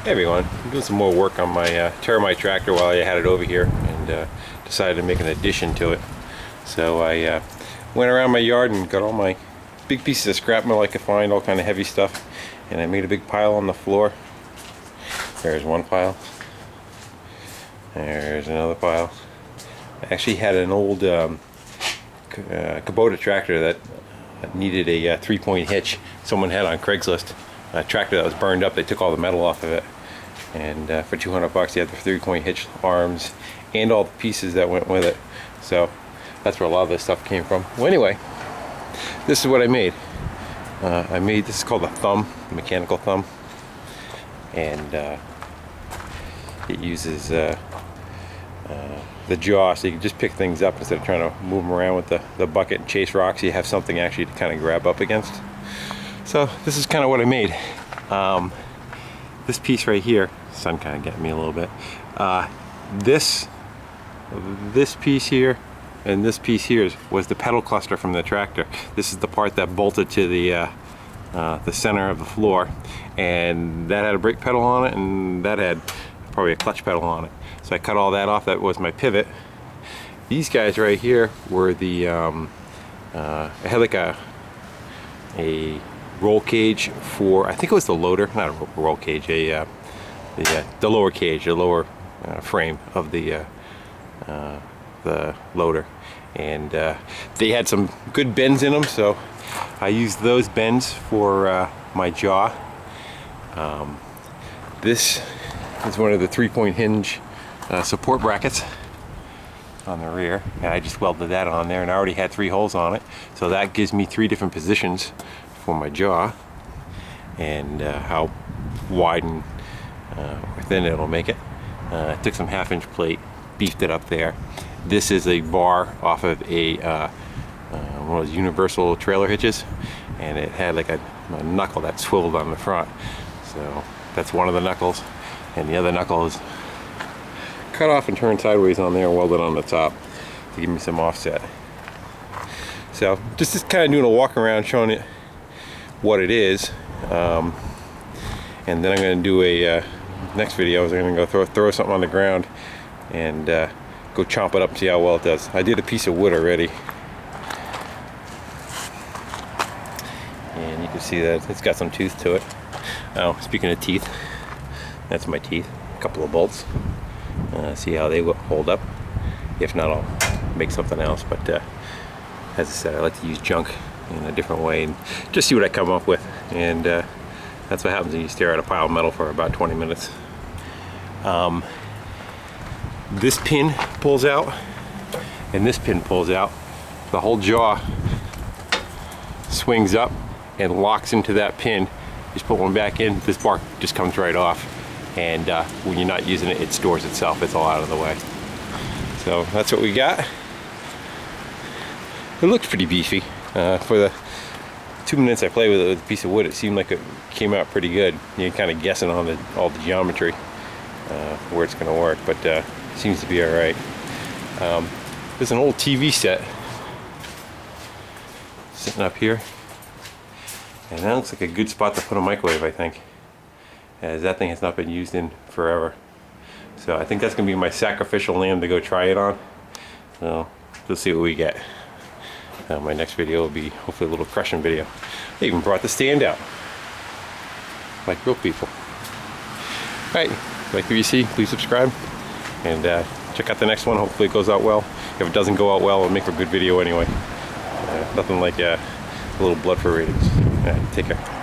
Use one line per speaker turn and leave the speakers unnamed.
Hey everyone, I'm doing some more work on my terramite tractor while I had it over here, and decided to make an addition to it. So I went around my yard and got all my big pieces of scrap metal I could find, all kind of heavy stuff, and I made a big pile on the floor. There's one pile. There's another pile. I actually had an old Kubota tractor that needed a 3-point hitch someone had on Craigslist. A tractor that was burned up. They took all the metal off of it, and for $200 you had the 3-point hitch arms and all the pieces that went with it. So that's where a lot of this stuff came from. Well, anyway, this is what I made. This is called a thumb, a mechanical thumb, and it uses the jaw, so you can just pick things up instead of trying to move them around with the bucket and chase rocks. You have something actually to kind of grab up against. So this is kind of what I made. This piece right here, sun kind of getting me a little bit. This piece here and this piece here was the pedal cluster from the tractor. This is the part that bolted to the center of the floor, and that had a brake pedal on it, and that had probably a clutch pedal on it. So I cut all that off. That was my pivot. These guys right here were the I had like a roll cage for, I think it was the loader, not a roll cage, the lower cage, the lower frame of the loader, and they had some good bends in them, so I used those bends for my jaw. This is one of the 3-point hinge support brackets on the rear, and I just welded that on there, and I already had 3 holes on it, so that gives me 3 different positions for my jaw, and how wide and or thin it'll make it. Took some 1/2-inch plate, beefed it up there. This is a bar off of a one of those universal trailer hitches, and it had like a knuckle that swiveled on the front. So that's one of the knuckles, and the other knuckle is cut off and turned sideways on there and welded on the top to give me some offset. So just kind of doing a walk around showing it what it is, and then I'm going to do a next video. I'm going to go throw something on the ground and go chomp it up and see how well it does. I did a piece of wood already, and you can see that it's got some tooth to it. Oh, speaking of teeth, that's my teeth. A couple of bolts. See how they hold up. If not, I'll make something else, but as I said, I like to use junk in a different way and just see what I come up with, and that's what happens when you stare at a pile of metal for about 20 minutes. This pin pulls out and this pin pulls out. The whole jaw swings up and locks into that pin. Just put one back in, this bar just comes right off, and when you're not using it, it stores itself. It's all out of the way. So that's what we got. It looked pretty beefy. For the 2 minutes I played with it with a piece of wood, it seemed like it came out pretty good. You're kind of guessing on all the geometry where it's going to work, but seems to be all right. There's an old TV set sitting up here, and that looks like a good spot to put a microwave, I think, as that thing has not been used in forever. So I think that's going to be my sacrificial lamb to go try it on. So we'll see what we get. My next video will be hopefully a little crushing video. I even brought the stand out, like real people. Alright, like what you see, please subscribe, and check out the next one. Hopefully it goes out well. If it doesn't go out well, it'll make for a good video anyway. Nothing like a little blood for ratings. Alright, take care.